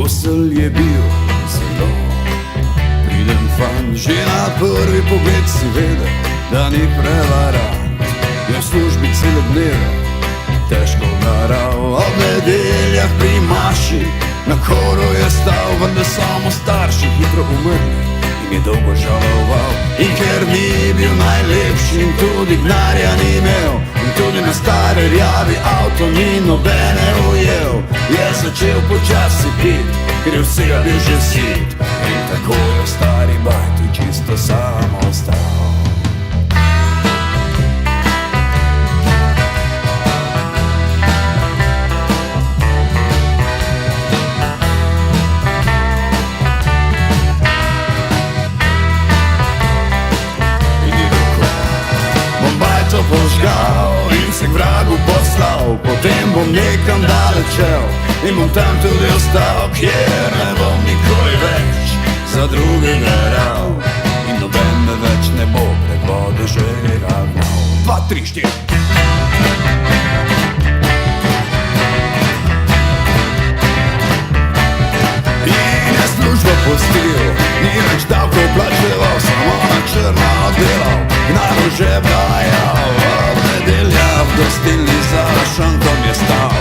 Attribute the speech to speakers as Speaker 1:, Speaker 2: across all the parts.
Speaker 1: gusel je bil zelo priden fan. Že na prvi pogled si vedel, da ni prevarant. Je v službi cele dneve, težko narav. Ob nedeljah pri maši na koru je stal, vendar samo starši hitro umrli in je dolgo žaloval. In ker ni bil najlepši in tudi gnarja ni imel, in tudi na stare rjavi avto ni nobene ujel, je začel počasi pit, ker je vsega bil že sit. In tako je v stari bajti čisto samo ostal. Požgal in se k vragu poslal, potem bom nekam dalečel in bom tam tudi ostal, kjer ne bom nikoli več za drugega ral in noben me več ne bo prek vode že ravnal. 2, 3, 4. In je službo pustil, ni več davkov plačeval, samo na črno delal, gnaro že dajal. Ob nedeljah v gostilni za šankom je stal,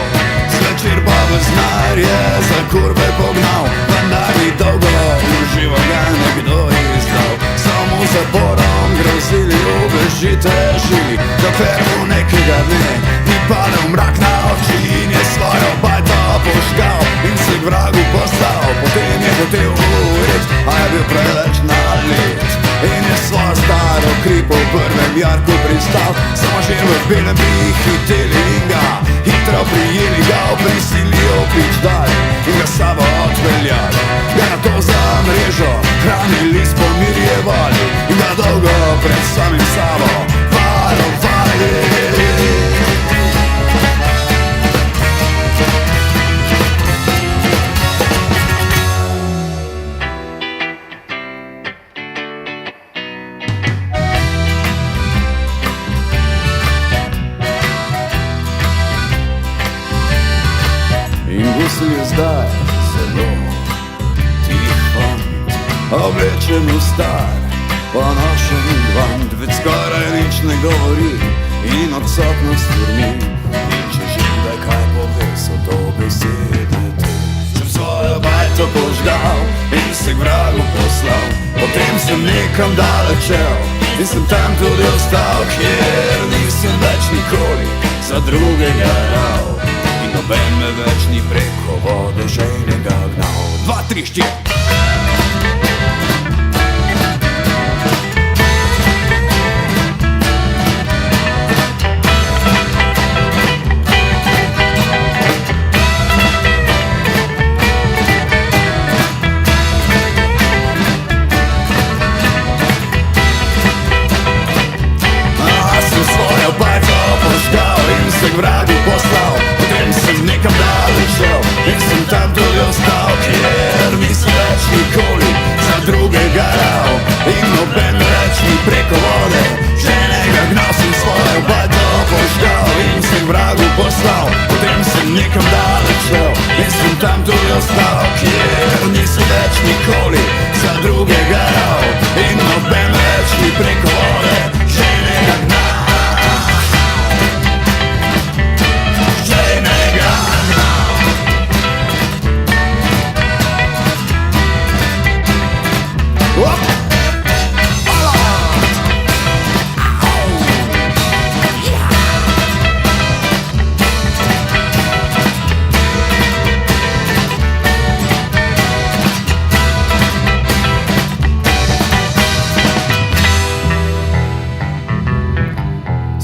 Speaker 1: zvečer pa v znar je za kurve pognal, vendar ni dolgo užival ga nekdo izdal. Samo zaporom grozili, ubežite žili, dokler mu nekega dne ni padel mrak na oči in je svojo bajto požgal in se k vragu poslal. Potem je hotel ujeti, a je bil preveč nalet in je svojo staro kripo v prvem jarku pristal. Samo že v belem prihiteli in ga hitro prijeli, ga prisilijo pič dal in ga sabo odpeljali, ga na to za mrežo hranili, spomirjevali in ga dolgo pred samim sabo varovali. In gusel je zdaj zelo tih fant, oblečen v star, ponošen vant, več skoraj nič ne govori in odsotnost vrni. In če že da kaj pove, so to besede te. Sem svojo bajto požgal in se k vragu poslal, potem sem nekam dalečel in sem tam tudi ostal, kjer nisem več nikoli za drugega ral in noben me več ni preko vode žejnega gnal. 2, 3, 4. Se k vragu poslal, potem sem nekam dalečel in sem tam tudi ostal, kjer nisem več nikoli za drugega ral in noben več ni preko vode ženega gnal. Sem svojo bajto požgal in se k vragu poslal, potem sem nekam dalečel in sem tam tudi ostal, kjer nisem več nikoli za drugega ral in noben več ni preko vode ženega gnal.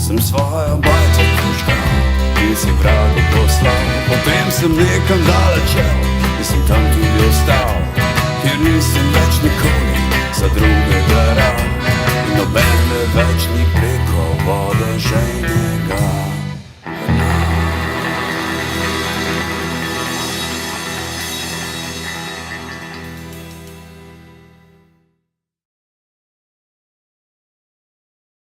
Speaker 1: Sem svojo bajto požgal in se k vragu poslal, potem sem nekam dalečel in sem tam tudi ostal, kjer nisem več nikoli za drugega ral in noben me več ni preko vode žejnega.